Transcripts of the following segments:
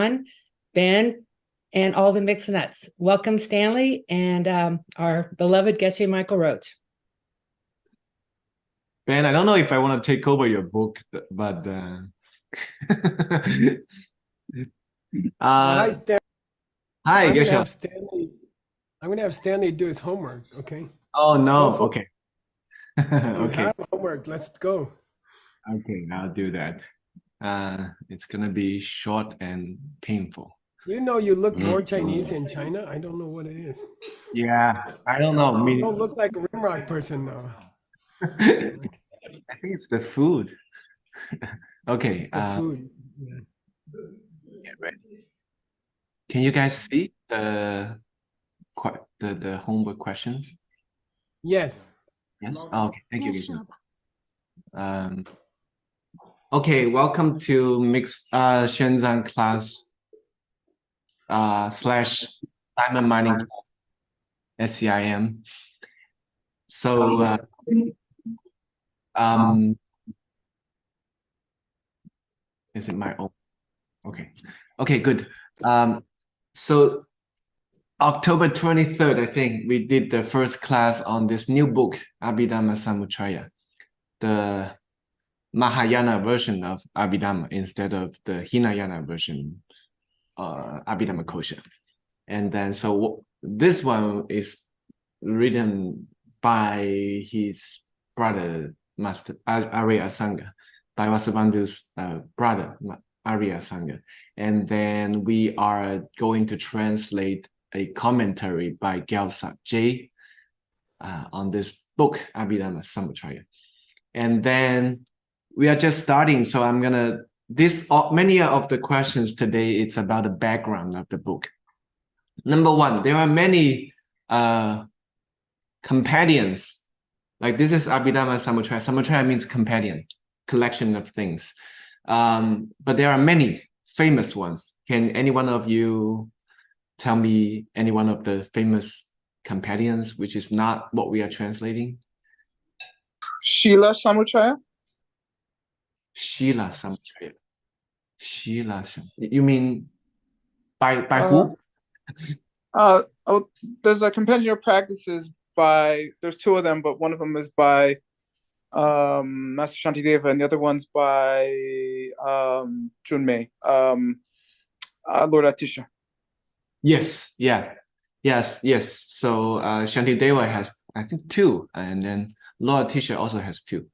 John, Ben, and all the mix-nuts. Welcome, Stanley, and our beloved Geshe Michael Roach. Ben, I don't know if I want to take over your book, but hi, Stan. Hi, I'm Geshe. gonna have Stanley do his homework. Okay. Oh no. Okay. You Okay. have homework. Let's go. Okay, I'll do that. It's gonna be short and painful. You know, you look more Chinese in China. I don't know what it is. Yeah, I don't know. You don't look like a Rimrock person though. I think it's the food. Okay. It's the food. Yeah. Yeah, right. Can you guys see the homework questions? Yes. Yes. Oh, okay. Thank you, Geshe. Okay, welcome to mixed Xuanzang class slash diamond mining class, SCIM. So is it my own? Okay, good. So October 23rd, I think we did the first class on this new book, Abhidharma Samuchaya, the Mahayana version of Abhidharma instead of the Hinayana version, Abhidharma Kosha. And then, so this one is written by his brother, Master Arya Asanga, by Vasubandhu's brother, Arya Asanga. And then we are going to translate a commentary by Gyaltsab J on this book, Abhidharma Samuchaya. And then we are just starting, so I'm gonna, many of the questions today, it's about the background of the book. Number one, there are many companions. Like this is Abhidharma Samuchaya. Samuchaya means companion, collection of things. But there are many famous ones. Can any one of you tell me any one of the famous companions, which is not what we are translating? Shila Samuchaya? Shila Samuchaya. Shila Samuchaya. You mean by who? There's a compendium of practices by, there's two of them, but one of them is by Master Shantideva, and the other one's by Junmei, Lord Atisha. Yes, yeah, yes. So Shantideva has, I think, two, and then Lord Atisha also has two.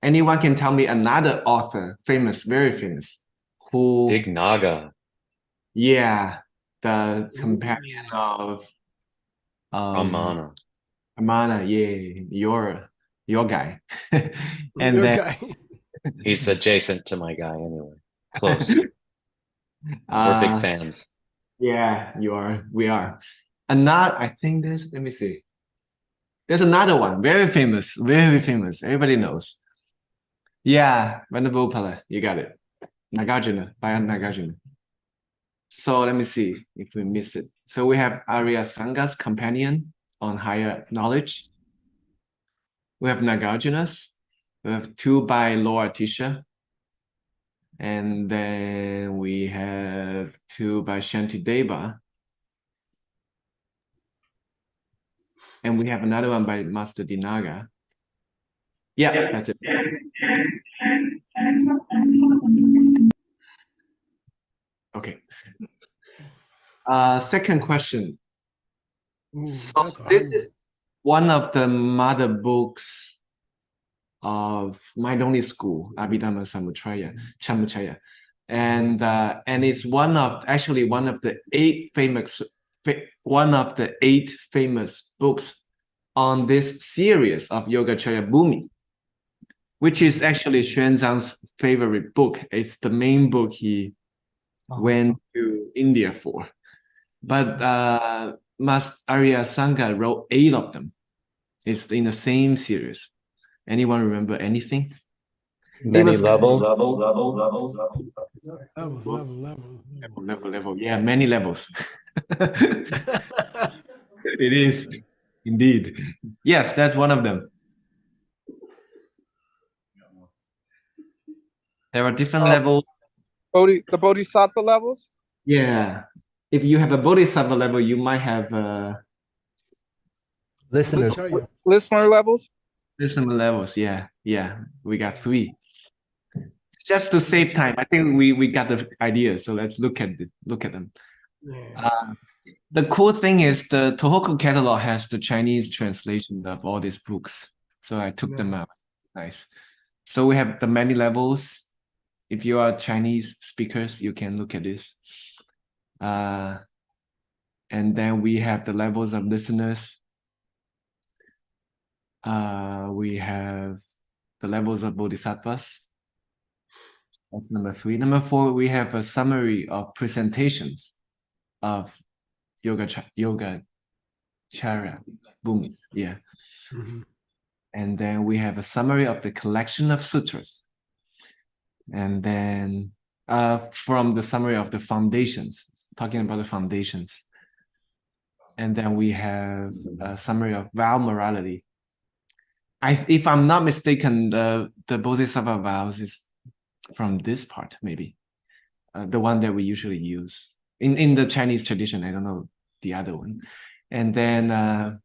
Anyone can tell me another author, famous, very famous, who? Dignaga. Yeah, the companion of Amana. Amana, yeah, your guy. And your then guy. He's adjacent to my guy anyway. Close. We're big fans. Yeah, we are. I think there's, let me see. There's another one, very famous, everybody knows. Yeah, Venerable Pala, you got it. Nagarjuna, Bayan Nagarjuna. So let me see if we miss it. So we have Arya Sanga's companion on higher knowledge. We have Nagarjuna's. We have two by Lord Atisha. And then we have two by Shantideva. And we have another one by Master Dinaga. Yeah, that's it. Okay. Second question. So this is one of the mother books of Maidoni school, Abhidharma Samuchaya. And it's one of the eight famous books on this series of Yogacarya Bhumi, which is actually Xuanzang's favorite book. It's the main book he went to India for. But Master Arya Asanga wrote 8 of them. It's in the same series. Anyone remember anything? Many levels. Level. Yeah, many levels. It is indeed. Yes, that's one of them. There are different levels. The Bodhisattva levels. Yeah. If you have a Bodhisattva level, you might have Listeners. Listener levels. similar levels. Yeah. Yeah. We got 3. Just to save time, I think we got the idea. So let's look at them. Yeah. The cool thing is the Tohoku catalog has the Chinese translation of all these books. So I took them out. Nice. So we have the many levels. If you are Chinese speakers, you can look at this. And then we have the levels of listeners. We have the levels of bodhisattvas. That's number 3. Number 4, we have a summary of presentations of yoga charya booms. Yeah. Mhm. And then we have a summary of the collection of sutras. And then from the summary of the foundations, talking about the foundations. And then we have a summary of vow morality. If I'm not mistaken, the Bodhisattva vows is from this part, maybe. The one that we usually use. In the Chinese tradition, I don't know the other one. And then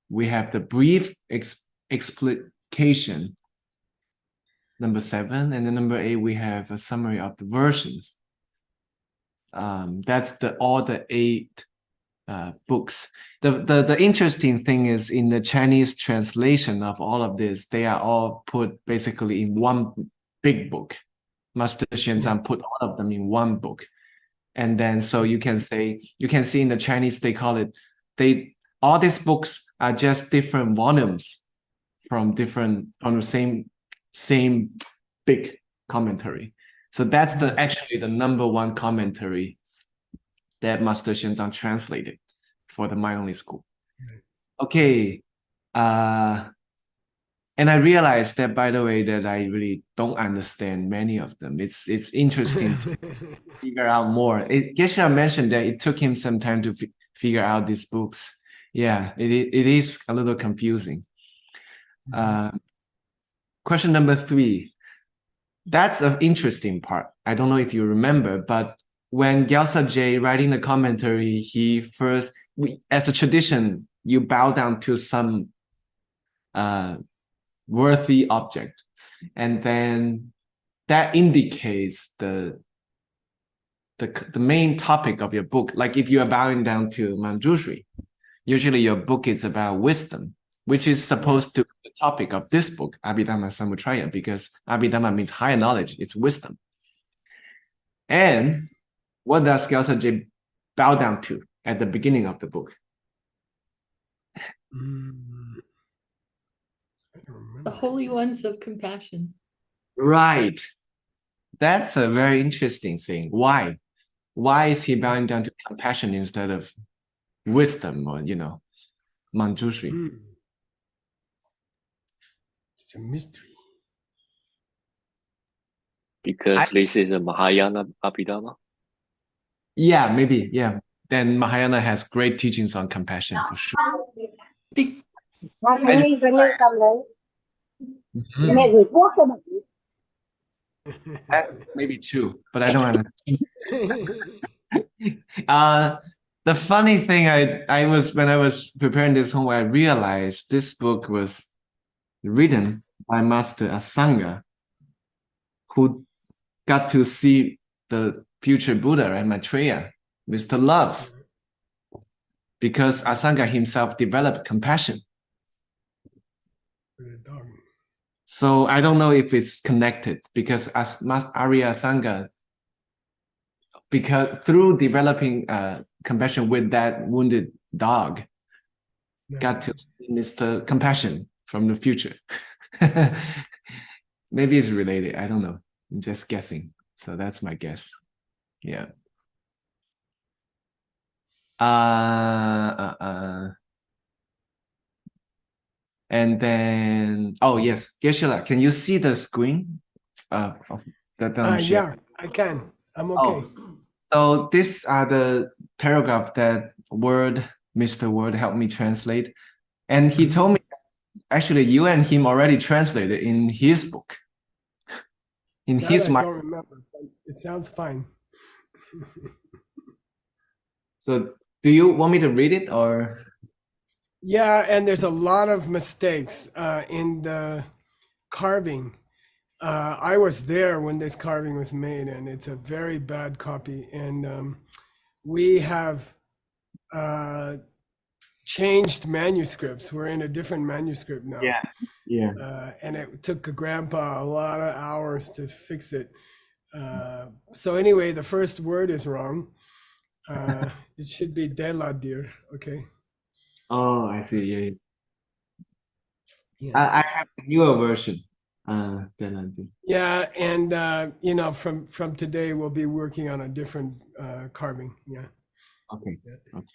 we have the brief explication, number 7. And then number 8, we have a summary of the versions. That's all the 8 books. The interesting thing is in the Chinese translation of all of this, they are all put basically in one big book. Master Xuanzang put all of them in one book. And then so you can see in the Chinese, they call it, all these books are just different volumes from the same big commentary. So that's actually the number 1 commentary that Master Xuanzang translated for the Mind Only School. Okay. And I realized that, by the way, that I really don't understand many of them. It's interesting to figure out more. Geshe mentioned that it took him some time to figure out these books. Yeah, it is a little confusing. Question number 3. That's an interesting part. I don't know if you remember, but when Gyaltsab J writing the commentary, as a tradition, you bow down to some worthy object, and then that indicates the main topic of your book. Like if you are bowing down to Manjushri, usually your book is about wisdom, which is supposed to be the topic of this book, Abhidharma Samuchaya, because Abhidharma means higher knowledge, it's wisdom. And what does Gyaltsab J bow down to at the beginning of the book? The holy ones of compassion. Right. That's a very interesting thing. Why? Why is he bowing down to compassion instead of wisdom or, Manjushri? It's a mystery. Because this is a Mahayana Abhidharma. Yeah, maybe. Yeah. Then Mahayana has great teachings on compassion for sure. Be- That may be true, but I don't understand. The funny thing, I was when I was preparing this homework, I realized this book was written by Master Asanga, who got to see the future Buddha, right, Maitreya, Mr. Love, because Asanga himself developed compassion. So I don't know if it's connected, because as Arya Asanga, because through developing compassion with that wounded dog, got to see Mr. Compassion from the future. Maybe it's related. I don't know. I'm just guessing. So that's my guess. Yeah. And then, oh yes, Geshe, can you see the screen of that I'm sharing? Yeah, I can. I'm okay. So these are the paragraph that Mr. Word helped me translate. And he told me, actually, you and him already translated in his book. in That his I mind. don't remember, but it sounds fine. So do you want me to read it or? Yeah, and there's a lot of mistakes in the carving. I was there when this carving was made, and it's a very bad copy. And we have changed manuscripts. We're in a different manuscript now. Yeah. And it took Grandpa a lot of hours to fix it. So anyway, the first word is wrong. It should be de la deer. Okay. Oh, I see. Yeah. Yeah. I have a newer version. Than I do. Yeah, and you know, from today we'll be working on a different carving. Yeah. Okay. Okay.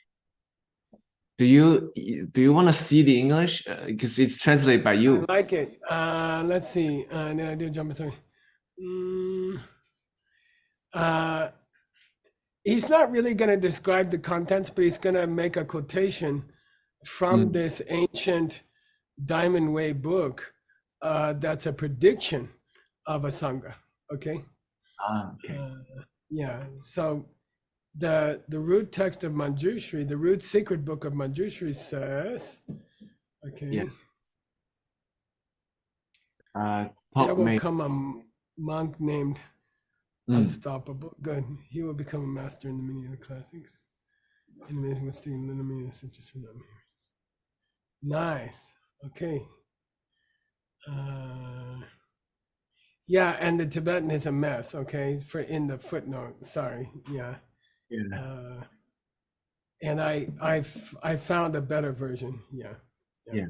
Do you want to see the English? Because it's translated by you. I like it. Let's see. No, I did jump. Sorry. Mm, he's not really going to describe the contents, but he's going to make a quotation from this ancient Diamond Way book. That's a prediction of Asanga. Okay. Okay. Yeah. So the root text of Manjushri, the root secret book of Manjushri says, okay, Yeah. there Top will mate. come a monk named Unstoppable. Good. He will become a master in the meaning of the classics. In the meaning of the meaning of just for them. Nice. Okay. Yeah, and the Tibetan is a mess. Okay, for in the footnote. Sorry. Yeah. Yeah. And I found a better version. Yeah. Yeah.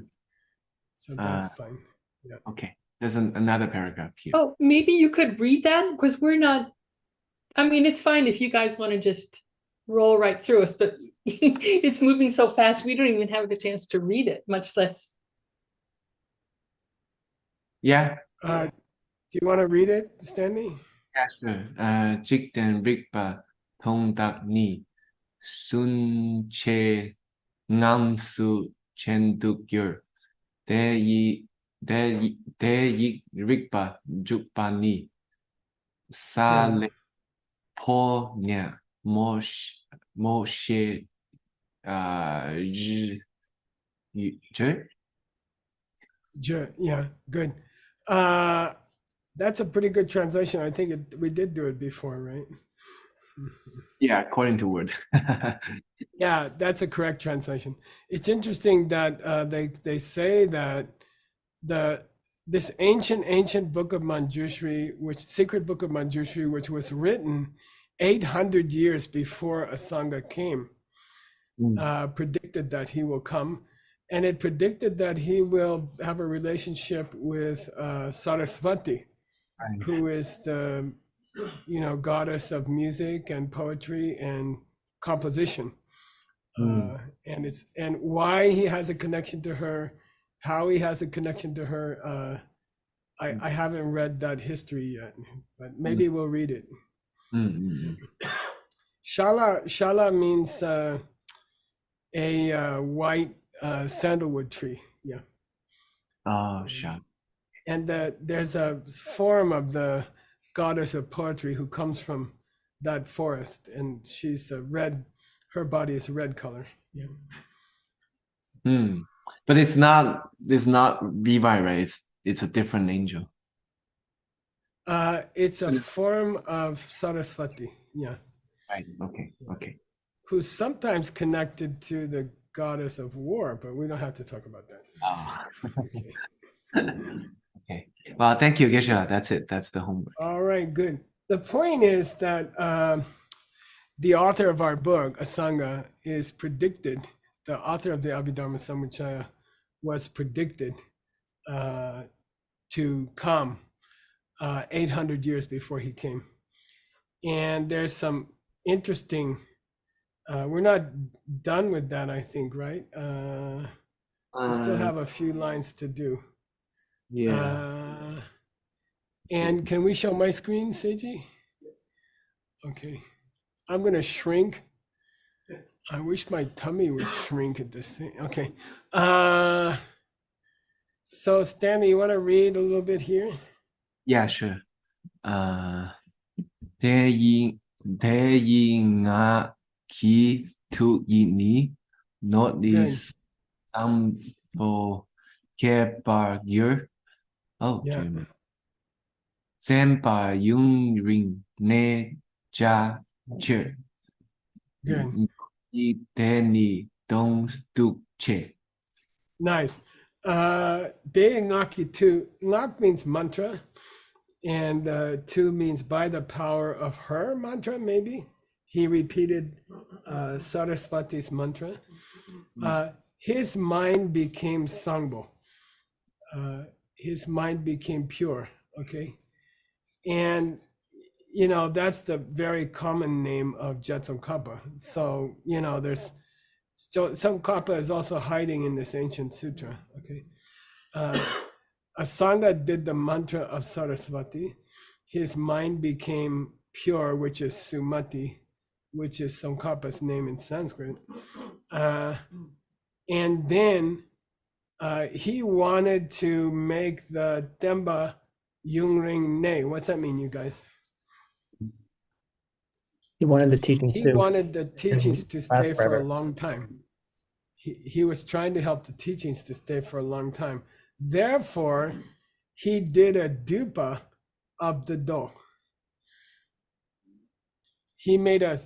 So that's fine. Yeah. Okay. There's another paragraph here. Oh, maybe you could read that because we're not. I mean, it's fine if you guys want to just roll right through us, but it's moving so fast we don't even have the chance to read it, much less. Yeah. Do you want to read it, Stanley? Yeah, sure. Trích đèn Rigpa thông đặc ni sun che ngang su chen du gyur de yi Rigpa jukpa ni sa Good. le po nya mo she Yeah, good. That's a pretty good translation. I think we did do it before, right? Yeah, according to Word. Yeah, that's a correct translation. It's interesting that they say that this ancient book of Manjushri, secret book of Manjushri, which was written 800 years before Asanga came, predicted that he will come, and it predicted that he will have a relationship with Saraswati, who is the goddess of music and poetry and composition. And why he has a connection to her, how he has a connection to her. I haven't read that history yet, but maybe we'll read it. Shala means a white sandalwood tree. Yeah. Oh, sure. And there's a form of the goddess of poetry who comes from that forest, and she's red. Her body is red color. Yeah. But it's not Levi, right? It's a different angel. It's a form of Saraswati. Yeah. Right. Okay. Who's sometimes connected to the goddess of war, but we don't have to talk about that. Okay. Well, thank you, Geshe. That's it. That's the homework. All right, good. The point is that the author of our book, Asanga, is predicted. The author of the Abhidharma Samuchaya was predicted to come 800 years before he came. And there's some interesting, we're not done with that, I think, right? We still have a few lines to do. Yeah. And can we show my screen, Seiji? Okay. I'm going to shrink. I wish my tummy would shrink at this thing. Okay. So Stanley, you want to read a little bit here? Yeah, sure. 대잉아 기투이니 not Good. is some for 개발결 Yeah. German senpai yung ring ne ja che Good. 이 대니 동tuk체 Nice. De ngaki tu. Ngak means mantra, and tu means by the power of her mantra, maybe. He repeated Saraswati's mantra. His mind became sangbo. His mind became pure. Okay. And, you know, that's the very common name of Tsongkhapa. So, you know, there's Tsongkhapa is also hiding in this ancient sutra. Okay. Asanga did the mantra of Saraswati. His mind became pure, which is Sumati, which is Tsongkhapa's name in Sanskrit. And then he wanted to make the Temba Yungring Ne. What's that mean, you guys? He wanted the teachings He to wanted the teachings to last stay for a forever. long time. He was trying to help the teachings to stay for a long time. Therefore, he did a dupa of the Do. He made a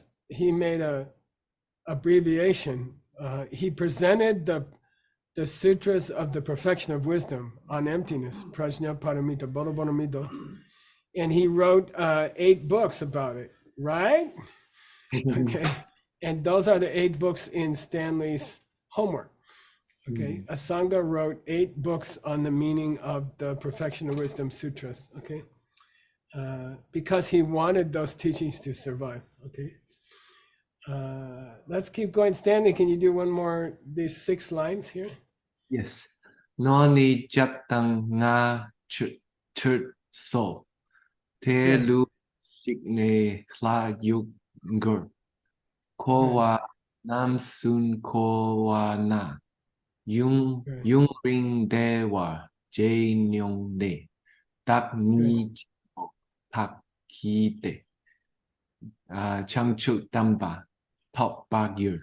abbreviation. He presented the sutras of the perfection of wisdom on emptiness, Prajna Paramita Bodhibonamito, and he wrote 8 books about it, right? Okay, and those are the 8 books in Stanley's homework. Okay, Asanga wrote 8 books on the meaning of the perfection of wisdom sutras. Okay, because he wanted those teachings to survive. Okay, let's keep going. Stanley, can you do one more? These 6 lines here. Yes. Noni jatang nga so telu signe kla yugur kowa nam sun kowa na yung ring dewa nyong de tak ni tak ki de changchu tamba top bagir.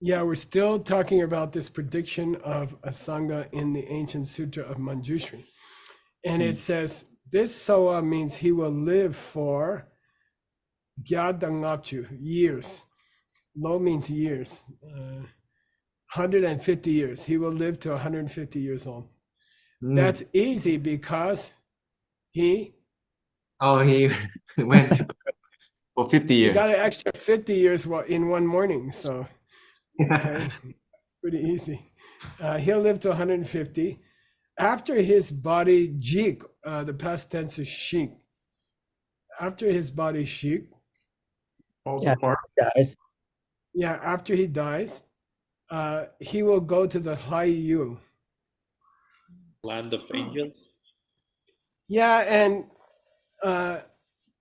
Yeah, we're still talking about this prediction of Asanga in the ancient sutra of Manjushri. And it says, this Soa means he will live for Gyadangapchu, years. Lo means years, 150 years. He will live to 150 years old. That's easy because he he went to for 50 he years. got an extra 50 years in one morning. So, okay, it's pretty easy. He'll live to 150. After his body jik, the past tense is shik. After his body shik, Guys, after he dies, he will go to the Haiyul. Land of angels. Yeah, and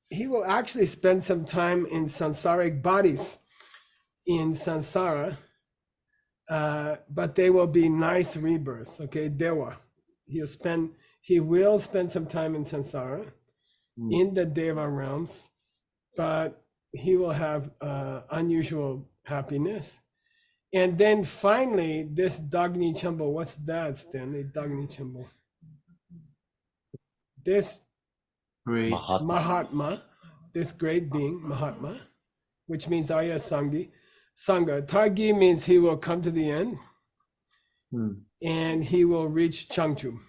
he will actually spend some time in sansaric bodies in samsara, but they will be nice rebirths. Okay, dewa. He will spend some time in samsara, in the deva realms, but he will have unusual happiness. And then finally, this Dagni Chambo, what's that, Stanley? Dagni Chambo. This Great. Mahatma, this great being, Mahatma, which means Arya Sangha. Targi means he will come to the end and he will reach Changchu.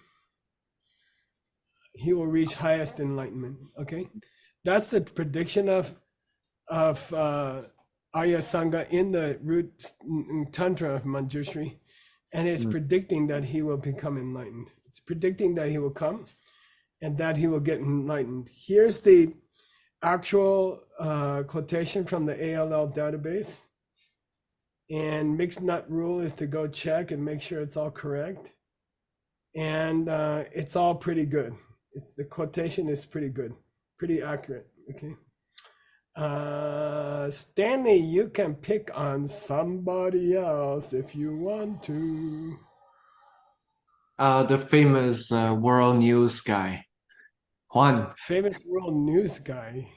He will reach highest enlightenment. Okay, that's the prediction of Arya Sangha in the root tantra of Manjushri, and it's predicting that he will become enlightened. It's predicting that he will come and that he will get enlightened. Here's the actual quotation from the ALL database. And mixed nut rule is to go check and make sure it's all correct. And it's all pretty good. The quotation is pretty good, pretty accurate. Okay. Stanley, you can pick on somebody else if you want to. The famous world news guy. Juan. famous world news guy.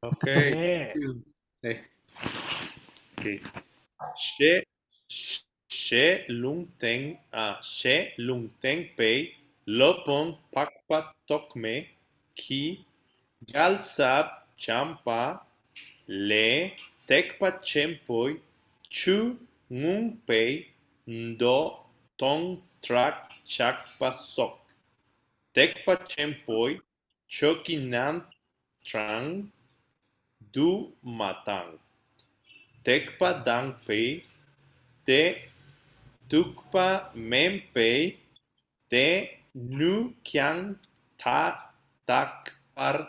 Okay. Yeah. Okay. She lung teng pei lopong pakpa tokme ki Gyaltsab champa le tekpa chempoi chu ngung pei ndo tong trak chakpa sok tekpa chempoi chokinan trang du matang tekpa dang pei te tukpa mem pei te nu kyang ta tak par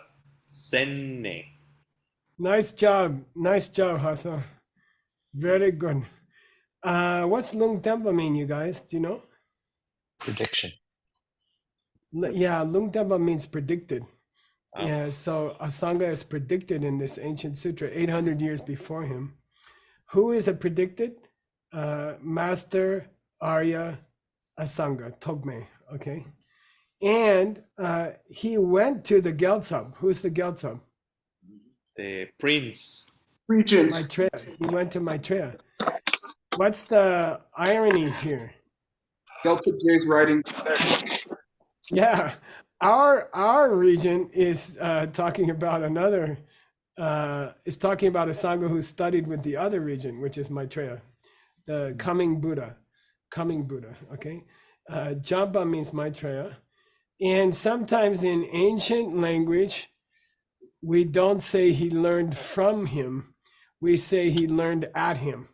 senne. Nice job, Hassan. Very good. What's Lung Tempa mean, you guys? Do you know? Prediction. Yeah, Lung Tempa means predicted. Ah. Yeah, so Asanga is predicted in this ancient sutra 800 years before him. Who is it predicted? Master Arya Asanga, Togme, okay? And he went to the Gyaltsab. Who's the Gyaltsab? The prince. Regent. Maitreya. He went to Maitreya. What's the irony here? Gyaltsab is writing. Yeah, our region is talking about another. Is talking about a Sangha who studied with the other region, which is Maitreya, the coming Buddha. Okay, Japa means Maitreya, and sometimes in ancient language, we don't say he learned from him, we say he learned at him.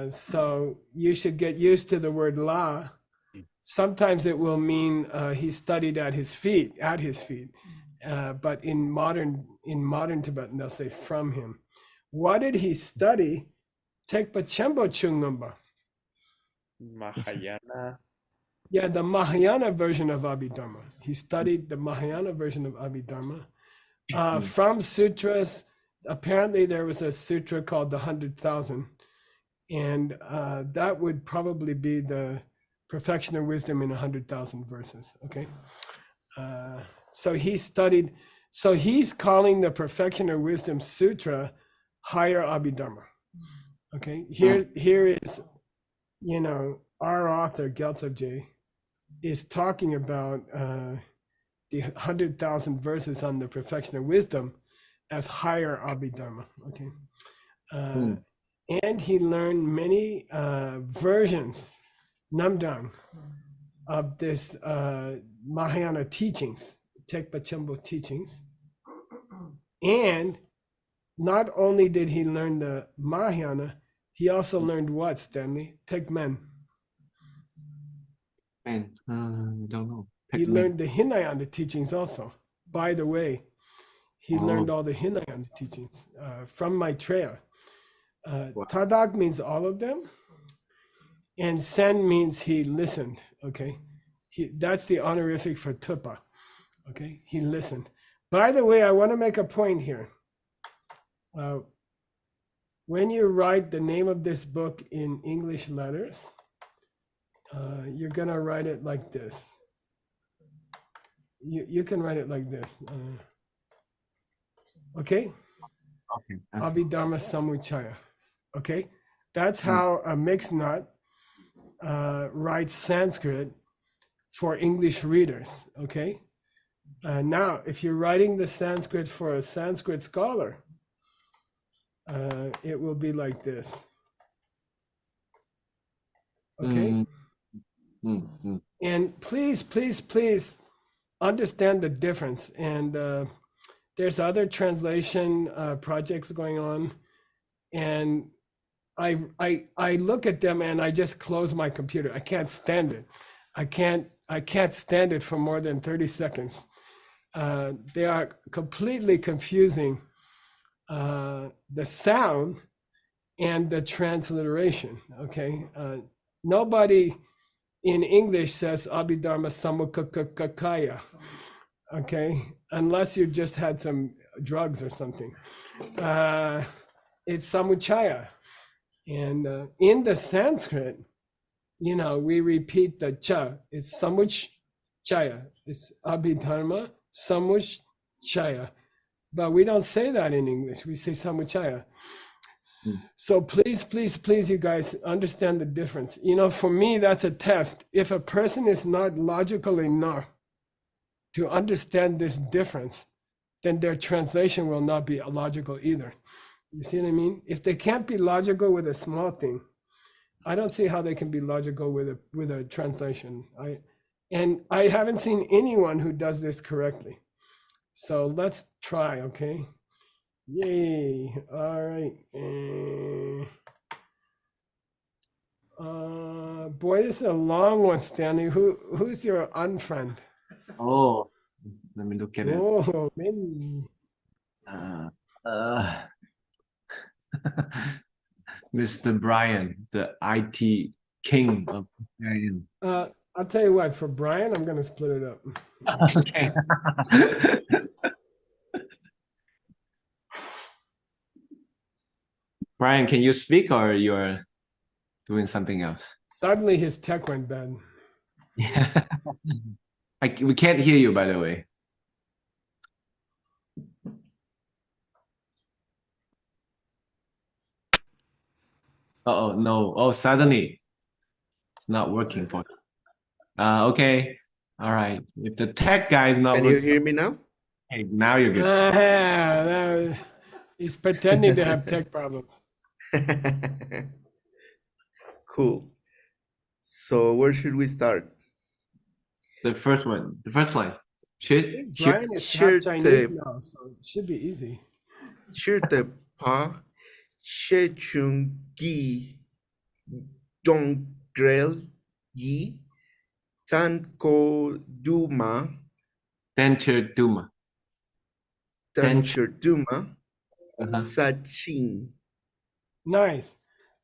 So you should get used to the word la. Sometimes it will mean he studied at his feet, but in modern Tibetan they'll say from him. What did he study? Tekpa Chempo Chungnamba. Mahayana. Yeah, the Mahayana version of Abhidharma. He studied the Mahayana version of Abhidharma from sutras. Apparently, there was a sutra called the 100,000, and that would probably be the perfection of wisdom in 100,000 verses. Okay, so he studied. So he's calling the perfection of wisdom sutra higher Abhidharma. Okay, here is, our author Gyaltsab J is talking about the 100,000 verses on the perfection of wisdom as higher Abhidharma. Okay, and he learned many versions, namdang, of this Mahayana teachings, Tekpa Chempo teachings, and not only did he learn the Mahayana, he also learned what, Stanley? Tekmen. Man, I don't know. He learned the Hinayana teachings also. By the way, he learned all the Hinayana teachings from Maitreya. Tadak means all of them, and Sen means he listened. Okay, that's the honorific for Tupa. Okay, he listened. By the way, I want to make a point here. When you write the name of this book in English letters, you're gonna write it like this. You can write it like this. Okay? Abhidharma Samuchaya. Okay? That's how a mixed nut writes Sanskrit for English readers. Okay? Now, if you're writing the Sanskrit for a Sanskrit scholar, it will be like this. Okay? And please understand the difference. And there's other translation projects going on, and I look at them and I just close my computer. I can't stand it. I can't stand it for more than 30 seconds. They are completely confusing the sound and the transliteration. Okay, nobody in English says Abhidharma Samuchaya. Okay, unless you just had some drugs or something. It's Samuchaya, and in the Sanskrit, we repeat the cha. It's Samuchaya. It's Abhidharma Samuchaya. But we don't say that in English. We say Samuchaya. Mm. So please, you guys understand the difference. You know, for me, that's a test. If a person is not logical enough to understand this difference, then their translation will not be logical either. You see what I mean? If they can't be logical with a small thing, I don't see how they can be logical with a translation. I haven't seen anyone who does this correctly. So let's try, okay? Yay! All right. Boy, this is a long one, Stanley. Who's your unfriend? Oh, let me look at it. Oh, maybe. Uh, Mr. Brian, the IT king of Brian. I'll tell you what. For Brian, I'm gonna split it up. Okay. Brian, can you speak or you're doing something else? Suddenly, his tech went bad. Yeah. We can't hear you, by the way. Oh no! Oh, suddenly it's not working for you. Okay. All right. If the tech guy is not Can you working, hear me now? hey, now you're good. He's pretending to have tech problems. Cool. So where should we start? The first one, the first line. Brian is Sure, half Chinese the- now, so it should be easy. 是的pa she chung gi dong grel yi tan ko duma Denture Duma. tan duma Uh-huh. sa chin. Nice.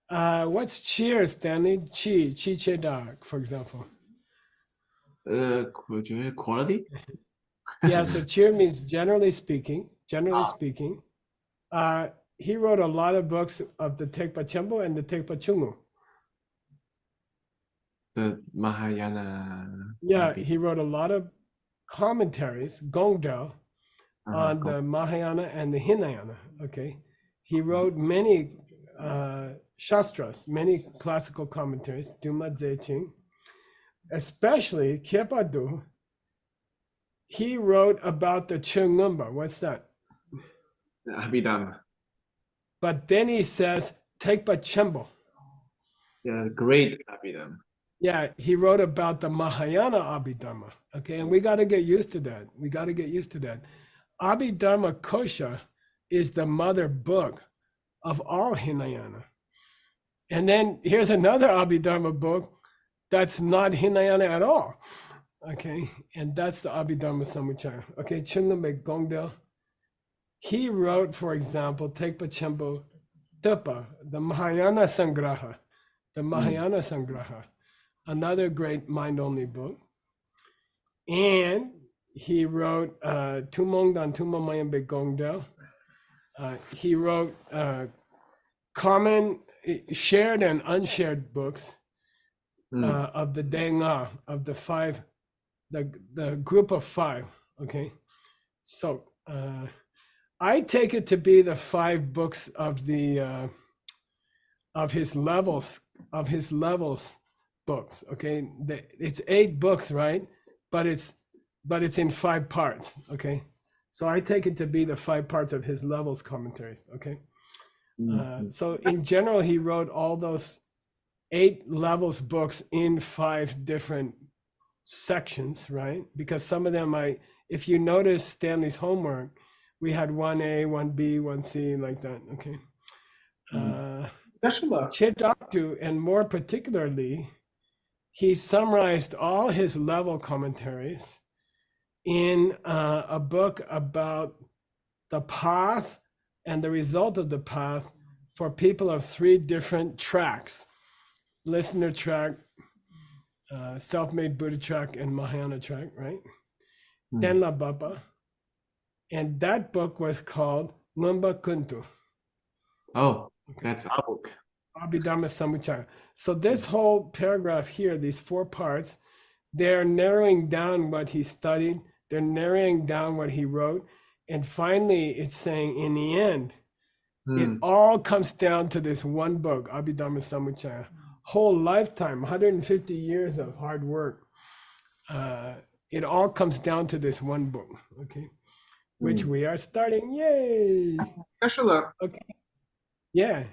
What's cheer, Stanley? Chi che dog, for example. Quality? Yeah, so cheer means generally speaking. Generally speaking. He wrote a lot of books of the Tekpa Chembo and the Tekpa Chungu. The Mahayana. Yeah, Abhi- he wrote a lot of commentaries, Gongdo, uh-huh, on the Mahayana and the Hinayana. Okay, he wrote many shastras, many classical commentaries, Duma Dzeching, especially Kyepadu. He wrote about the Chungumba. What's that? Abhidharma. But then he says Tekpa Chembo. Yeah, great Abhidharma. Yeah, he wrote about the Mahayana Abhidharma. Okay, and we got to get used to that. We got to get used to that. Abhidharma Kosha is the mother book of all Hinayana. And then here's another Abhidharma book that's not Hinayana at all. Okay, and that's the Abhidharma Samuchaya. Okay, Chungame Gongdel. He wrote, for example, Tekpa Chembo Tupa, the Mahayana Sangraha, the Mahayana Sangraha, another great mind-only book. And he wrote Tumongdan Tumamayambe Gongdel. He wrote common, shared and unshared books of the Denga, of the five, the group of five. Okay, so I take it to be the 5 books of the of his levels books. Okay, it's 8 books, right? But it's in 5 parts. Okay, so I take it to be the 5 parts of his levels commentaries. Okay, so in general, he wrote all those 8 levels books in 5 different sections, right? Because some of them if you notice Stanley's homework, we had 1A, 1B, 1C, like that. Okay. Chedaktu, and more particularly, he summarized all his level commentaries in a book about the path and the result of the path for people of 3 different tracks: listener track, self-made Buddha track, and Mahayana track, right? Tenla Baba. And that book was called Ngumba Kuntu, Oh, that's our book. Abhidharma Samuchaya. So this whole paragraph here, these 4 parts, they're narrowing down what he studied They're narrowing down what he wrote. And finally, it's saying in the end, it all comes down to this one book, Abhidharma Samuchaya. Whole lifetime, 150 years of hard work. It all comes down to this one book, okay? Which we are starting. Yay! Geshe, Okay. Yeah.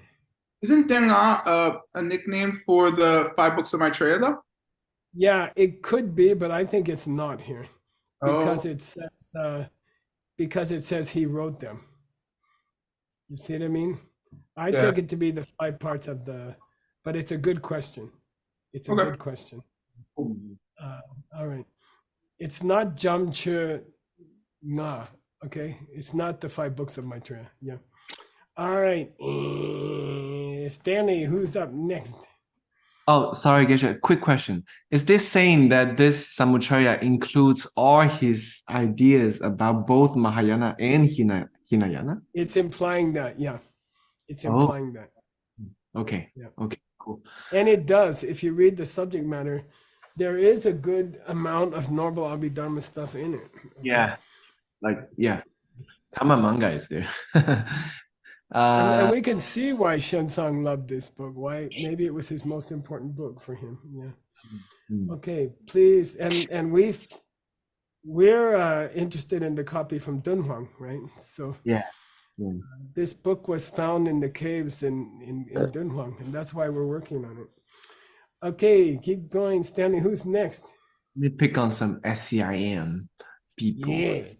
isn't Denga a nickname for the 5 books of Maitreya though? Yeah, it could be, but I think it's not here because Oh. it says he wrote them. You see what I mean? I Yeah. take it to be the 5 parts of the, but it's a good question. It's a Okay. good question. All right. It's not Jamche Na, okay? It's not the 5 books of Maitreya. Yeah. All right. Stanley, who's up next? Oh, sorry, Geshe. Quick question. Is this saying that this Samuchaya includes all his ideas about both Mahayana and Hinayana? It's implying that, yeah. It's Oh. implying that. Okay. Yeah. Okay, cool. And it does. If you read the subject matter, there is a good amount of normal Abhidharma stuff in it. Yeah. Like, yeah. Kama manga is there. And we can see why Xuanzang loved this book. Why maybe it was his most important book for him. Yeah. Okay, please. And we're interested in the copy from Dunhuang, right? So Yeah. this book was found in the caves in Dunhuang, and that's why we're working on it. Okay, keep going, Stanley. Who's next? Let me pick on some SCIM people. Yeah.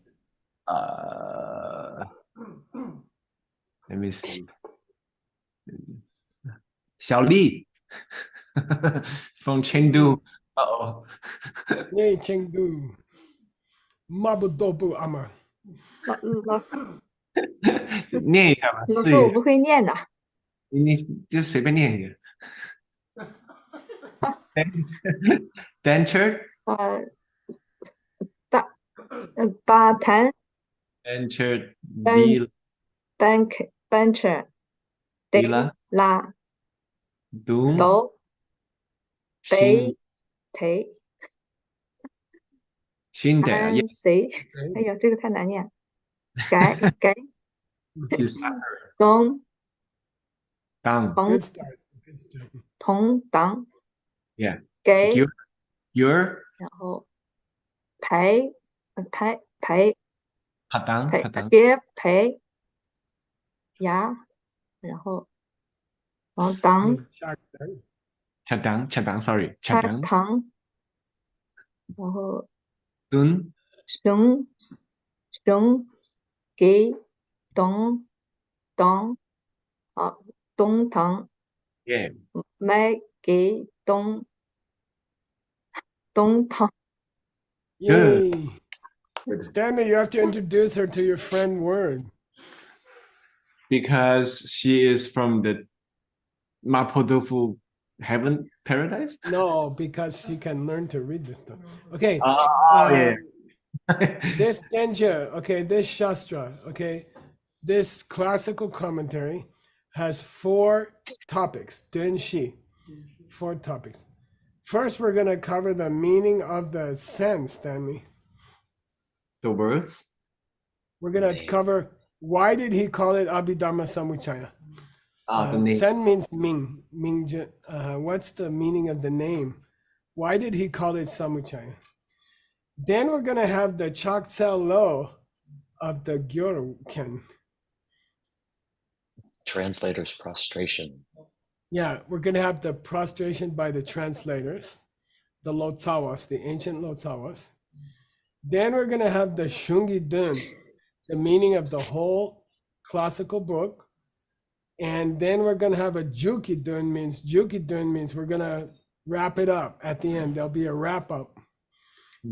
Let me see. Xiaoli from Chengdu. Uh-oh. Hey, Chengdu. Mabudobu Ama. 念一下吧，试一下。老师我不会念的。你就随便念一个。Denture, 巴坛 denture, bencher Dila, 拉 doom, 斗 新北忒 新的安谁？哎呀，这个太难念。改东 down. 同 Good start. Good start. 同党 Yeah. 给 Your 然后陪陪别陪牙，然后党 차당, sorry. 插 차당. 糖，然后 Dun, 熊给东好东糖 yeah. 买给东糖。 Yay. Stanley, you have to introduce her to your friend Word. Because she is from the Mapodofu heaven paradise? No, because she can learn to read this stuff. Okay. Yeah. This Denja, okay, this Shastra, okay, this classical commentary has 4 topics. Denshi, 4 topics. First, we're going to cover the meaning of the sen, Stanley. The words? We're going to cover why did he call it Abhidharma Samuchaya? The name. Sen means Ming. What's the meaning of the name? Why did he call it Samuchaya? Then we're going to have the Gyaltsab Lo of the Gyaltsab. Translator's prostration. Yeah, we're going to have the prostration by the translators, the Lotsawas, the ancient Lotsawas. Then we're going to have the Shungi Dun, the meaning of the whole classical book. And then we're going to have a Juki Dun means we're going to wrap it up at the end. There'll be a wrap up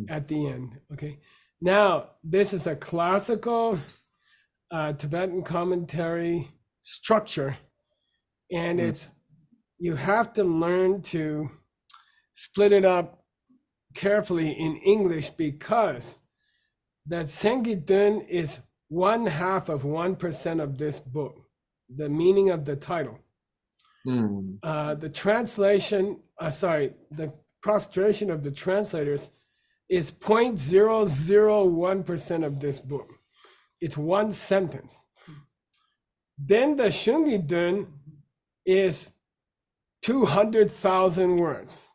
at the end. Okay. Now, this is a classical Tibetan commentary structure. And you have to learn to split it up carefully in English because that Sengi Dun is 1/2 of 1% of this book, the meaning of the title. The translation, the prostration of the translators is 0.001% of this book. It's one sentence. Then the Shungi Dun is 200,000 words.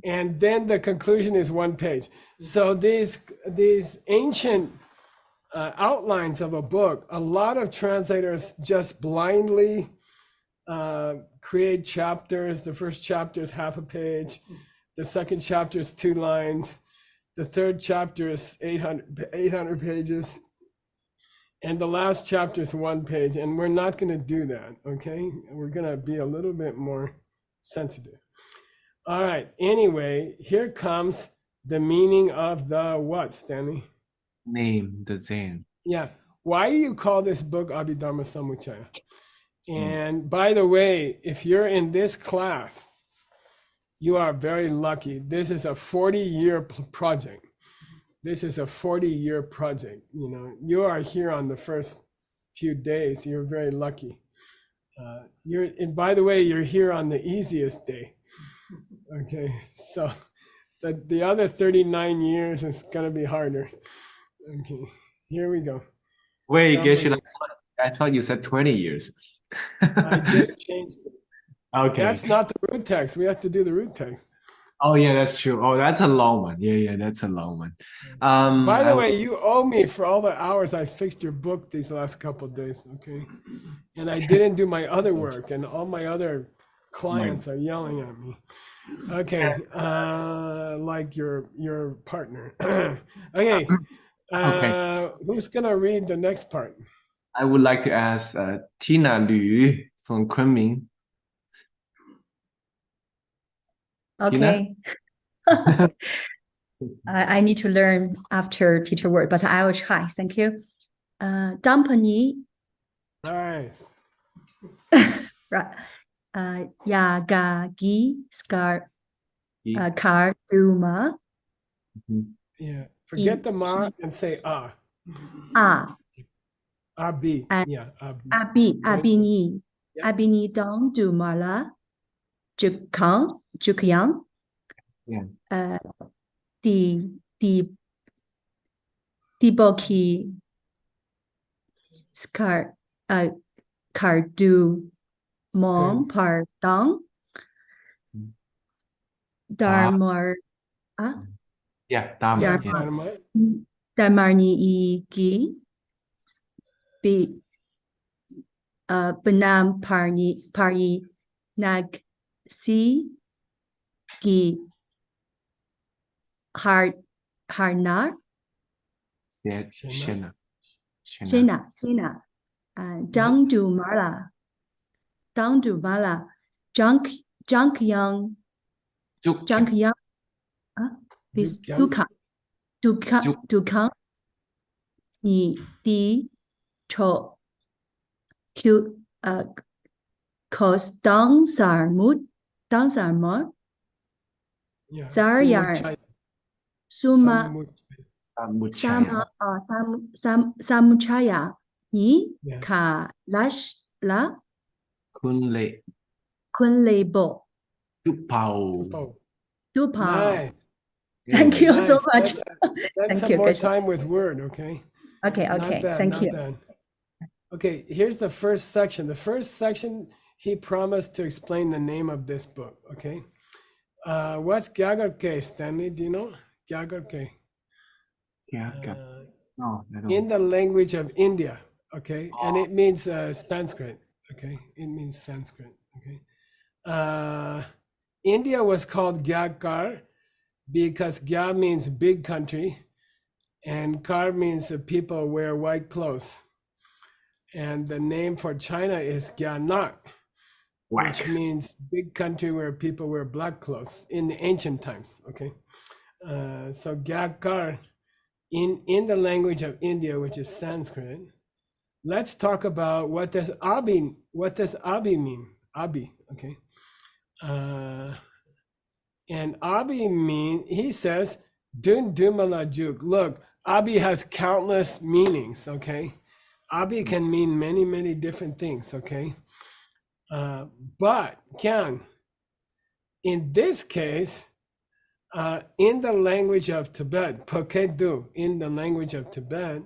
And then the conclusion is one page. So these ancient outlines of a book, a lot of translators just blindly create chapters. The first chapter is half a page. The second chapter is 2 lines. The third chapter is 800 pages. And the last chapter is 1 page. And we're not going to do that, okay? We're going to be a little bit more sensitive. All right. Anyway, here comes the meaning of the what, Stanley? Name, the Zen. Yeah. Why do you call this book Abhidharma Samuchaya? And by the way, if you're in this class, you are very lucky. This is a 40-year project. This is a 40-year project. You know, you are here on the first few days. You're very lucky. And by the way, you're here on the easiest day. Okay, so the other 39 years is gonna be harder. Okay, here we go. Wait, Geshe, I thought you said 20 years. I just changed it. Okay. That's not the root text. We have to do the root text. Oh yeah, that's true. Oh, that's a long one. Yeah, that's a long one. By the way, you owe me for all the hours I fixed your book these last couple of days, okay? And I didn't do my other work, and all my other clients are yelling at me. Okay, like your partner. Okay, who's gonna read the next part? I would like to ask Tina Liu from Kunming. Okay. I need to learn after teacher word, but I will try. Thank you. Dumpany. All right. Right. Yagagi Scar Karduma. Yeah. Forget the ma and say ah. Abi. Yeah. Abini. Abini Dong Dumala. Jukyang. Yeah. Diboki Kardu Mong Pardong Darma Yeah, Darma. Darmarni Igi Benam Pari Nag Si Gi Harnar Yeah, Shena. Shena Dangdu Mala Junk Young this Dukan Ni Di Cho Q Cause Dangsar Zaryar Suma Samuchaya Ni Ka Lash La Kunlebo Dupao. Nice. Thank you so much. Spend some more time with word, okay? Okay. Thank you. Bad. Okay, here's the first section. The first section, he promised to explain the name of this book, okay? What's Gyaltsab, Stanley? Do you know? Gyaltsab. No, I don't. In the language of India, okay? And it means Sanskrit, okay? It means Sanskrit, okay? India was called Gyaltsab because Gya means big country and Kar means people wear white clothes. And the name for China is Gyanak, which means big country where people wear black clothes in the ancient times, okay? So Gyaltsab in the language of India, which is Sanskrit. Let's talk about what does Abi mean? Abi, okay? And Abi he says, Dun Dumala Juk. Look, Abi has countless meanings, okay? Abi can mean many, many different things, okay? But in this case, in the language of Tibet, Pokedu, in the language of Tibet,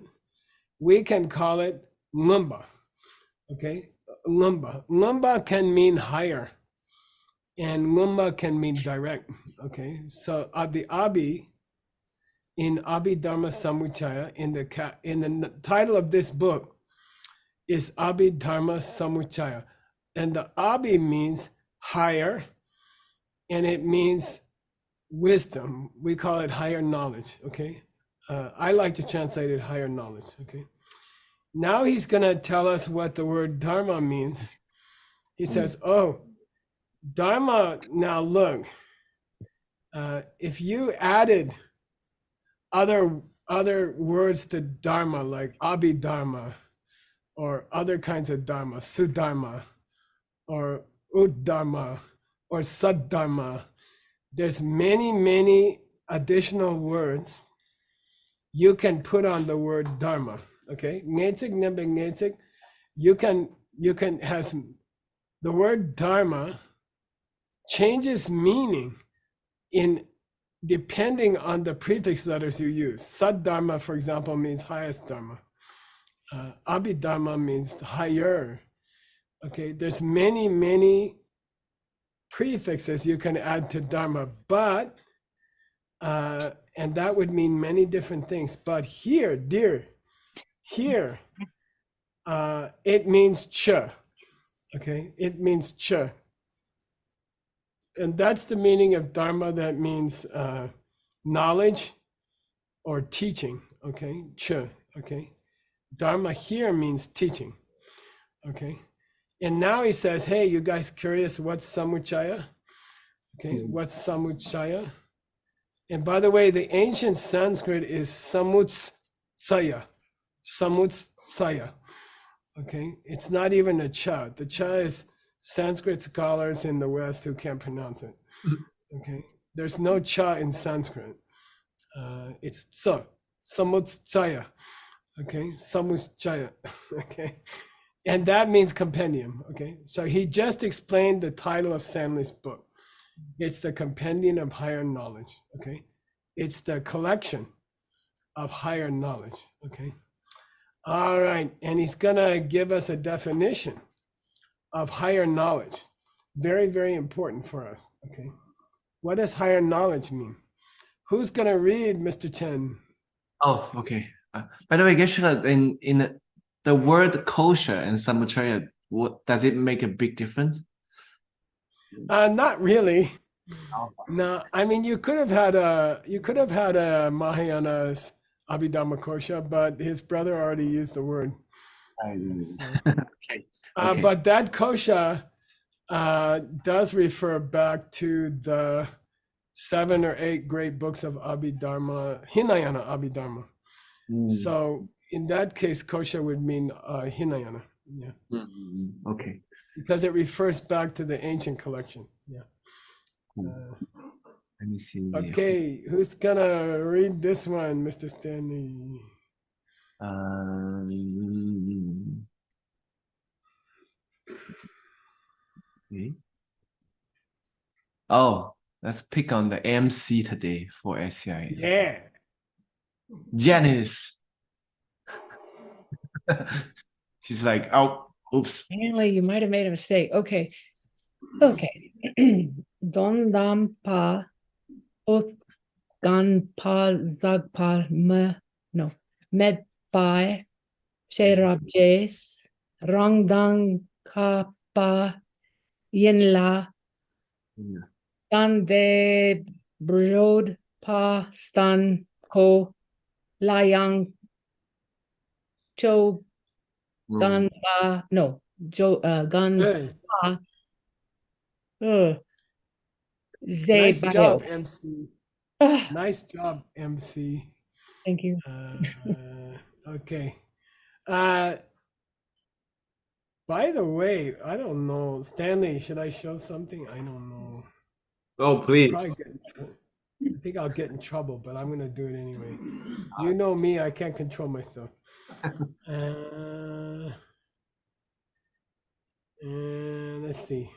we can call it Lumba. Okay, Lumba. Lumba can mean higher, and Lumba can mean direct. Okay, so the Abhi in Abhidharma Samuchaya, in the title of this book is Abhidharma Samuchaya, and the Abhi means higher, and it means wisdom. We call it higher knowledge. Okay, I like to translate it higher knowledge. Okay. Now he's going to tell us what the word Dharma means. He says, oh, Dharma, now look, if you added other words to Dharma, like Abhidharma, or other kinds of Dharma, Sudharma, or Uddharma, or Saddharma, there's many additional words you can put on the word Dharma. Okay, you can has the word Dharma changes meaning in depending on the prefix letters you use. Saddharma, for example, means highest Dharma. Abhidharma means higher. Okay, there's many prefixes you can add to Dharma, but and that would mean many different things. But here, it means cha. Okay, it means cha. And that's the meaning of Dharma. That means knowledge or teaching. Okay, cha. Okay, Dharma here means teaching. Okay, and now he says, hey, you guys curious what's Samuchaya? Okay, what's Samuchaya? And by the way, the ancient Sanskrit is Samutsaya. Samutsaya. Okay, it's not even a cha. The cha is Sanskrit scholars in the West who can't pronounce it. Okay, there's no cha in Sanskrit. It's tsa, Samutsaya. Okay, Samuchaya. Okay, and that means compendium. Okay, so he just explained the title of Stanley's book. It's the Compendium of Higher Knowledge. Okay, it's the collection of higher knowledge. Okay. All right, and he's gonna give us a definition of higher knowledge. Very important for us, okay? What does higher knowledge mean? Who's gonna read, Mr. Chen? Oh, okay. By the way, Geshe, in the word kosher and Samuchaya, what does it make a big difference? Not really. No, I mean you could have had a Mahayana's Abhidharma Kosha, but his brother already used the word. Okay. But that kosha does refer back to the 7 or 8 great books of Abhidharma, Hinayana Abhidharma. So in that case, kosha would mean Hinayana. Yeah. Okay. Because it refers back to the ancient collection. Yeah. Let me see. Okay, who's gonna read this one, Mr. Stanley? Okay. Oh, let's pick on the MC today for SCI. Yeah. Janice. She's like, oh, oops. Stanley, you might have made a mistake. Okay. Don dam pa oth gan pa zag pa me no med pai sherab jes rong dang ka pa yin la dan de brod pa stan ko layang cho gan pa no jo gan Hey. pa Nice Zay job, bio. MC. Nice job, MC. Thank you. Okay. By the way, I don't know, Stanley, should I show something? I don't know. Oh, please. I think I'll get in trouble, but I'm gonna do it anyway. You know me, I can't control myself. And let's see.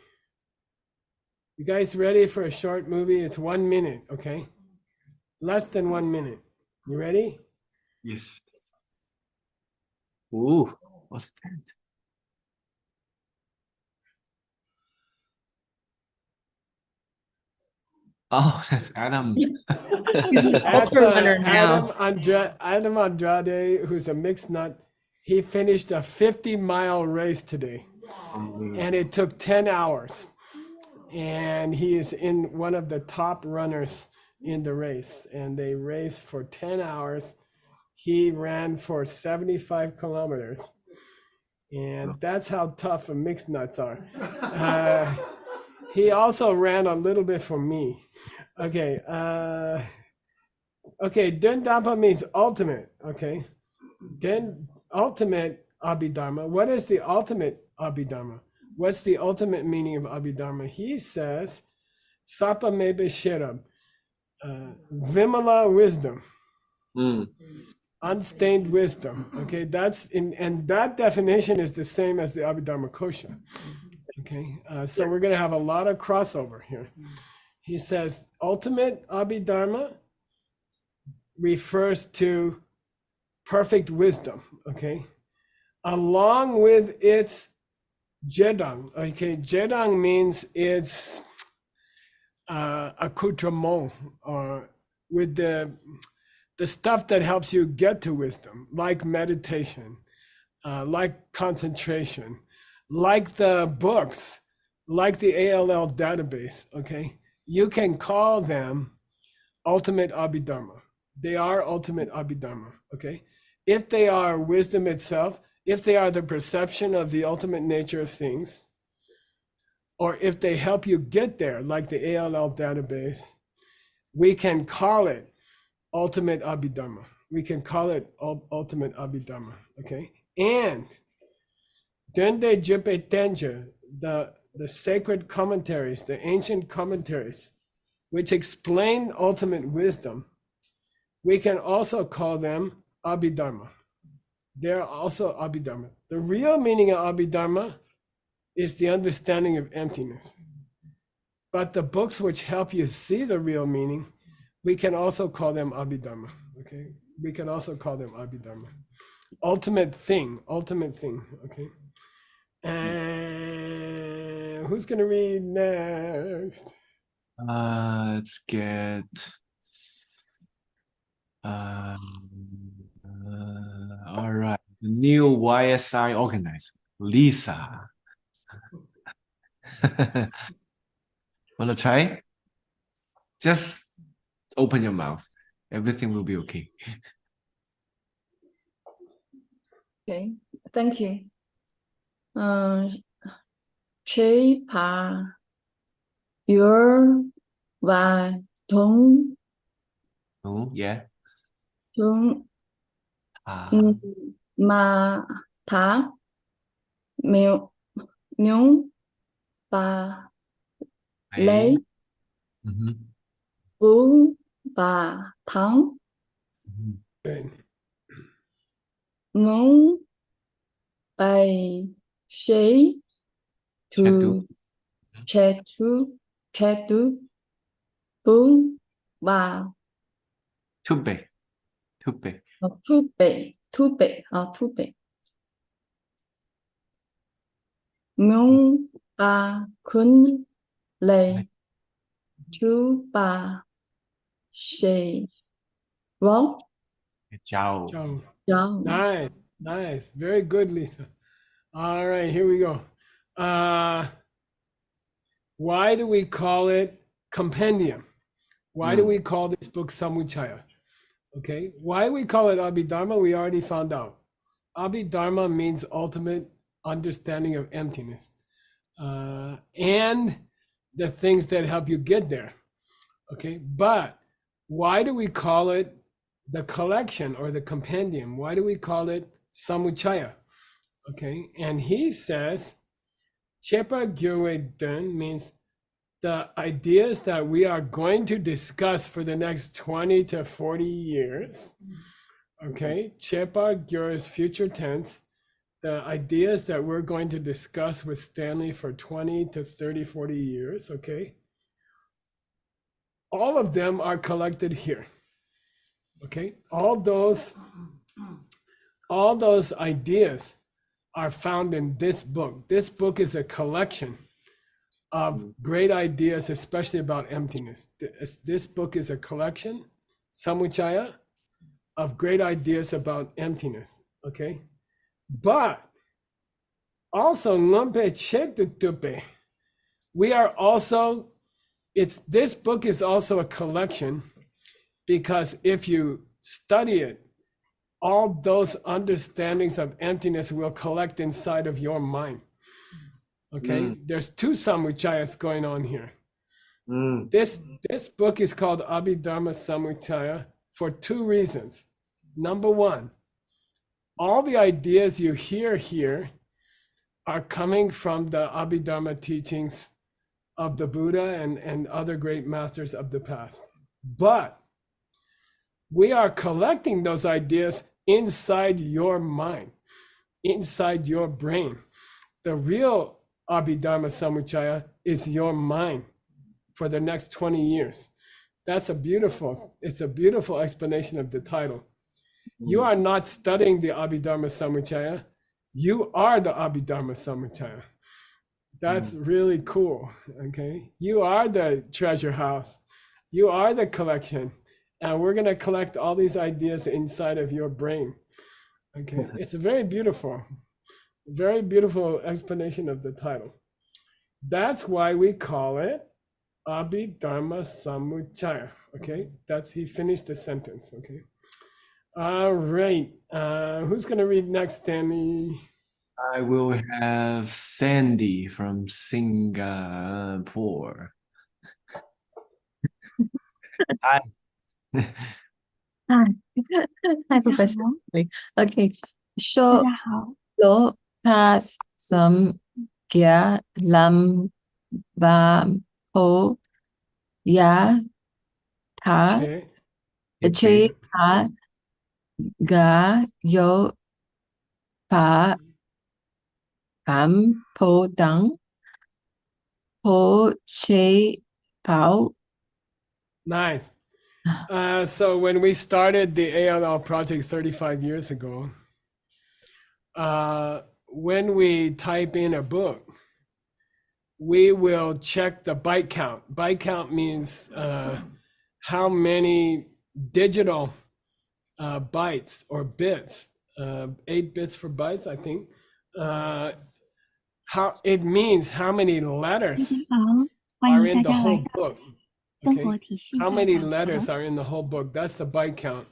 You guys ready for a short movie? It's 1 minute, okay? less than 1 minute. You ready? Yes. Ooh, what's that? Oh, that's Adam. He's an That's ultra runner Adam now. Adam Andrade, who's a mixed nut. He finished a 50-mile race today, and it took 10 hours. And he is in one of the top runners in the race. And they raced for 10 hours. He ran for 75 kilometers. And that's how tough a mixed nuts are. He also ran a little bit for me. Okay. Okay. Dendapa means ultimate. Okay. Then ultimate Abhidharma. What is the ultimate Abhidharma? What's the ultimate meaning of Abhidharma? He says, Sapa mebe sheram, Vimala wisdom, unstained wisdom. Okay, that's and that definition is the same as the Abhidharma Kosha. Okay, so we're going to have a lot of crossover here. He says, ultimate Abhidharma refers to perfect wisdom. Okay, along with its Jedang. Okay, Jedang means it's accoutrement, or with the stuff that helps you get to wisdom, like meditation, like concentration, like the books, like the ALL database. Okay, you can call them ultimate Abhidharma. They are ultimate Abhidharma. Okay, if they are wisdom itself, if they are the perception of the ultimate nature of things, or if they help you get there, like the ALL database, we can call it ultimate Abhidharma. We can call it ultimate Abhidharma, okay? And Dende Jipe Tenja, the sacred commentaries, the ancient commentaries, which explain ultimate wisdom, we can also call them Abhidharma. They're also Abhidharma. The real meaning of Abhidharma is the understanding of emptiness. But the books which help you see the real meaning, we can also call them Abhidharma. Okay, we can also call them Abhidharma. Ultimate thing. Okay. And who's gonna read next? Let's get all right. The new YSI organizer, Lisa. Wanna try? Just open your mouth. Everything will be okay. Okay, thank you. Chế pa your và thúng Yeah. thúng mà thả miêu nhúng và lấy bú và thắng ngúng bày sĩ tu che tu bú và Two big. thu bể ngúng ba khuyến lệ chú ba sĩ võ Ciao. Ciao. Nice. Very good, Lisa. All right, here we go. Why do we call it Compendium? Why do we call this book Samuchaya? Okay, why we call it Abhidharma, we already found out. Abhidharma means ultimate understanding of emptiness, and the things that help you get there. Okay, but why do we call it the collection or the compendium? Why do we call it Samuchaya? Okay, and he says, Chepa Gyurwe Dun means the ideas that we are going to discuss for the next 20 to 40 years. Okay, Chepa Gyur is future tense. The ideas that we're going to discuss with Stanley for 20 to 30, 40 years, okay? All of them are collected here. Okay, all those ideas are found in this book. This book is a collection of great ideas, especially about emptiness. This book is a collection, Samuchaya, of great ideas about emptiness. Okay, but also we are also, this book is also a collection, because if you study it, all those understandings of emptiness will collect inside of your mind. Okay, there's two Samuchayas going on here. This book is called Abhidharma Samuchaya for two reasons. Number one, all the ideas you hear here are coming from the Abhidharma teachings of the Buddha and other great masters of the past. But we are collecting those ideas inside your mind, inside your brain. The real Abhidharma Samuchaya is your mind for the next 20 years. It's a beautiful explanation of the title. You are not studying the Abhidharma Samuchaya. You are the Abhidharma Samuchaya. That's really cool, okay? You are the treasure house. You are the collection. And we're gonna collect all these ideas inside of your brain, okay? It's a very beautiful explanation of the title. That's why we call it Abhidharma Samuchaya, okay? He finished the sentence, okay? All right, who's gonna read next, Stanley? I will have Sandy from Singapore. Hi. Hi, Professor. Okay, so 大家好， lo pas some gia lam ba ho ya ta che pa ga yo pa pam po dang po che pao. Nice. So when we started the ALL project 35 years ago, when we type in a book, we will check the byte count. Byte count means how many digital bytes or bits, 8 bits for bytes, I think. How it means how many 大 letters 家好，欢 are 迎 in 大 the 家来 whole 到 book. 生 Okay, 活体系 how 大 many 法 letters 堂。 are in the whole book? That's the byte count.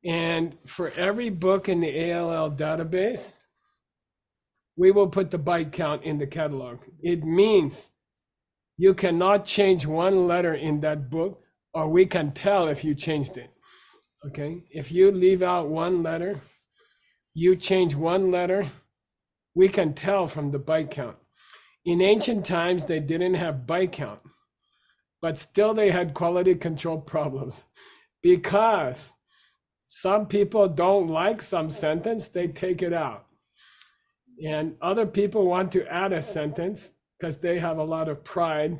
And for every book in the ALL database, we will put the byte count in the catalog. It means you cannot change one letter in that book, or we can tell if you changed it. Okay, if you leave out one letter, you change one letter, we can tell from the byte count. In ancient times, they didn't have byte count, but still they had quality control problems because some people don't like some sentence, they take it out. And other people want to add a sentence because they have a lot of pride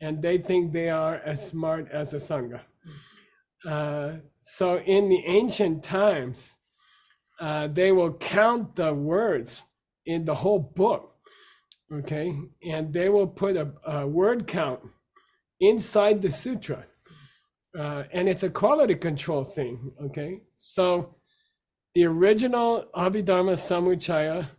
and they think they are as smart as Asanga. So in the ancient times, they will count the words in the whole book, okay? And they will put a word count inside the sutra. And it's a quality control thing, okay? So the original Abhidharma Samuchaya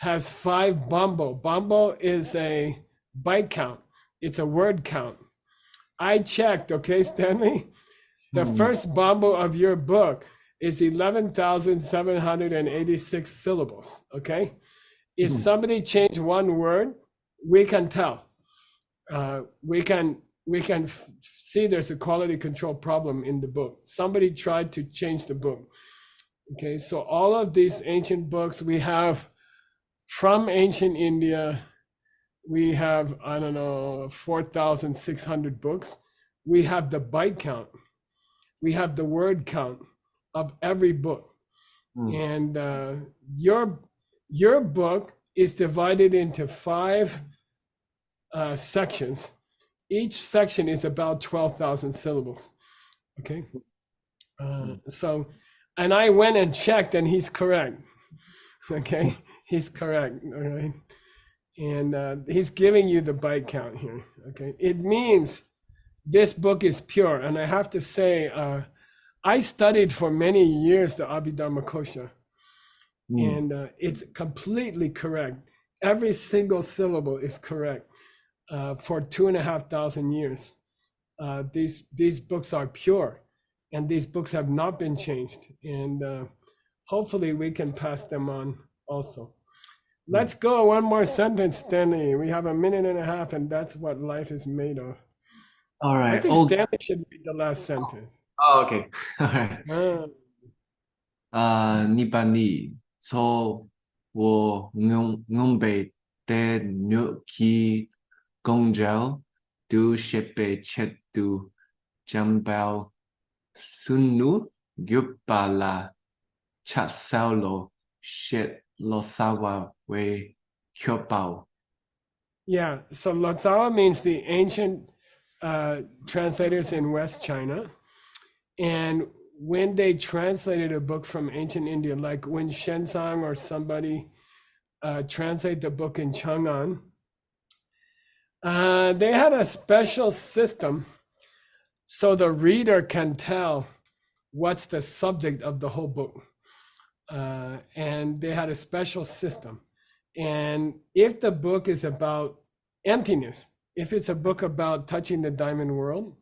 has 5 bambo. Bambo is a byte count. It's a word count. I checked, okay, Stanley? The first bambo of your book is 11,786 syllables, okay? If somebody changed one word, we can tell. We can see there's a quality control problem in the book. Somebody tried to change the book. Okay, so all of these ancient books we have from ancient India, we have, 4,600 books. We have the byte count. We have the word count of every book. And your book is divided into 5 sections. Each section is about 12,000 syllables, okay? So, and I went and checked, and he's correct. Okay, he's correct. All right, and he's giving you the byte count here. Okay, it means this book is pure, and I have to say, I studied for many years the Abhidharma Kosha, and it's completely correct. Every single syllable is correct for 2,500 years. These books are pure, and these books have not been changed, and hopefully we can pass them on also. Let's go one more sentence, Stanley. We have 1.5 minutes, and that's what life is made of. All right. I think Stanley should read the last sentence. Oh, okay. All right. 你把你从我弄被的牛去公交都是被切都将包顺路又把la chat sao lo shit lo sawa we kyopao. Yeah, so Lotsawa means the ancient translators in West China. And when they translated a book from ancient India, like when Xuanzang or somebody translate the book in Chang'an, they had a special system so the reader can tell what's the subject of the whole book. And they had a special system. And if the book is about emptiness, if it's a book about touching the diamond world,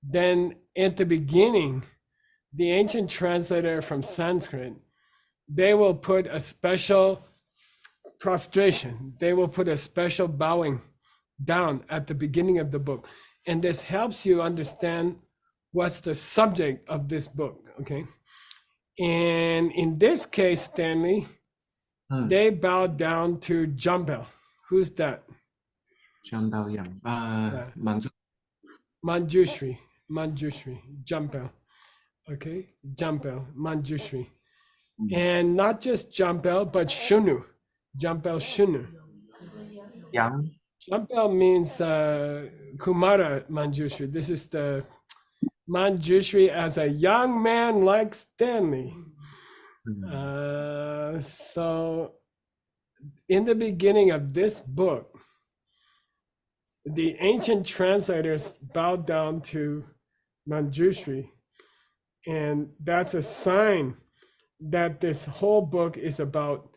then at the beginning, the ancient translator from Sanskrit, they will put a special prostration. They will put a special bowing down at the beginning of the book. And this helps you understand what's the subject of this book, okay? And in this case, Stanley, they bowed down to Jambel. Who's that? Jambel Yang. Manjushri, Jambel. Okay, Jambel, Manjushri. And not just Jambel, but Shunu, Jambel Shunu. Yang. Jambel means Kumara Manjushri. This is the Manjushri as a young man like Stanley. So in the beginning of this book, the ancient translators bowed down to Manjushri, and that's a sign that this whole book is about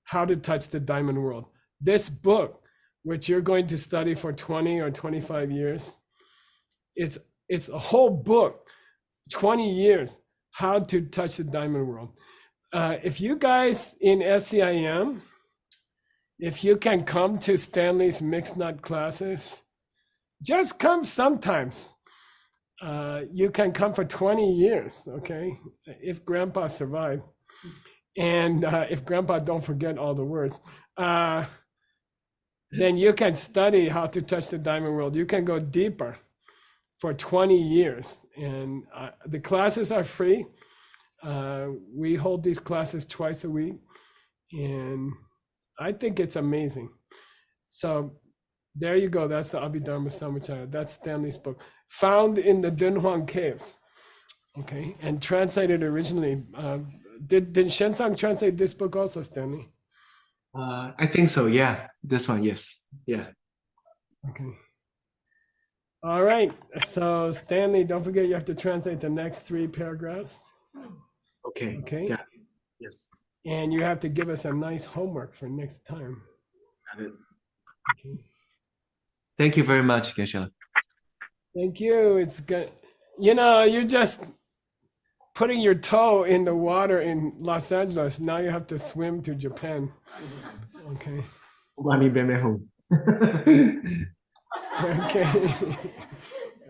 how to touch the diamond world. This book, which you're going to study for 20 or 25 years, it's a whole book, 20 years, how to touch the diamond world. If you guys in SCIM, if you can come to Stanley's mixed nut classes, just come sometimes. You can come for 20 years, okay? If Grandpa survived. And if Grandpa don't forget all the words, then you can study how to touch the diamond world. You can go deeper for 20 years. And the classes are free. We hold these classes twice a week. And I think it's amazing. So there you go. That's the Abhidharma Samuchaya. That's Stanley's book, found in the Dunhuang caves. Okay, and translated originally. Did Xuanzang translate this book also, Stanley? I think so. Yeah, this one. Yes. Yeah. Okay. All right. So Stanley, don't forget you have to translate the next 3 paragraphs. Okay. Okay. Yeah. Yes. And you have to give us a nice homework for next time. Got it. Okay. Thank you very much, Geshe. Thank you. It's good. You know, you're just putting your toe in the water in Los Angeles. Now you have to swim to Japan. Okay. Okay.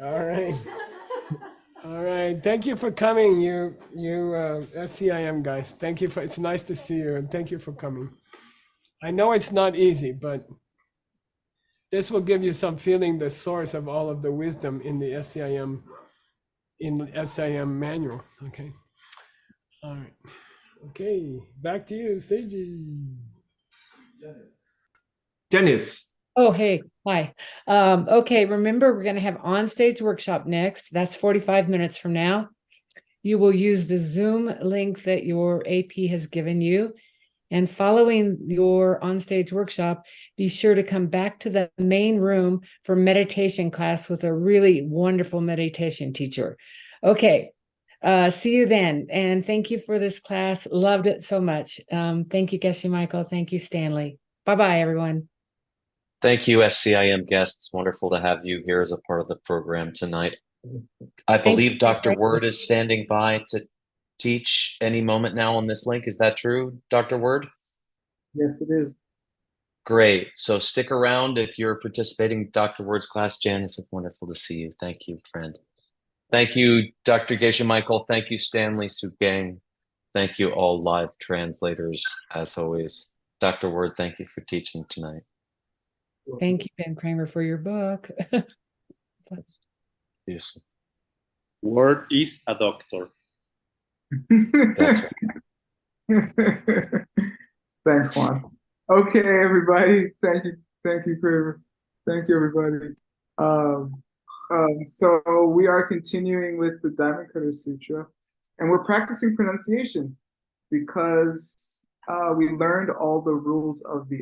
All right. All right. Thank you for coming, you SCIM guys. Thank you for. It's nice to see you, and thank you for coming. I know it's not easy, but this will give you some feeling the source of all of the wisdom in the SCIM manual. Okay. All right. Okay. Back to you, Seiji. Dennis. Oh, hey, hi. Okay, remember we're going to have on-stage workshop next. That's 45 minutes from now. you will use the Zoom link that your AP has given you. And following your onstage workshop, be sure to come back to the main room for meditation class with a really wonderful meditation teacher. Okay, see you then. And thank you for this class. Loved it so much. Thank you, Geshe Michael. Thank you, Stanley. Bye-bye, everyone. Thank you, SCIM guests. Wonderful to have you here as a part of the program tonight. I believe Dr. Word is standing by to teach any moment now on this link. Is that true, Dr. Word? Yes, it is. Great. So stick around if you're participating in Dr. Word's class. Janice, it's wonderful to see you. Thank you, friend. Thank you, Dr. Geshe Michael. Thank you, Stanley Sugang. Thank you, all live translators, as always. Dr. Word, thank you for teaching tonight. Thank you, Ben Kramer, for your book. Yes. Word is a doctor. That's right. Thanks, Juan. Okay, everybody. Thank you, everybody. So we are continuing with the Diamond Cutter Sutra, and we're practicing pronunciation because we learned all the rules of the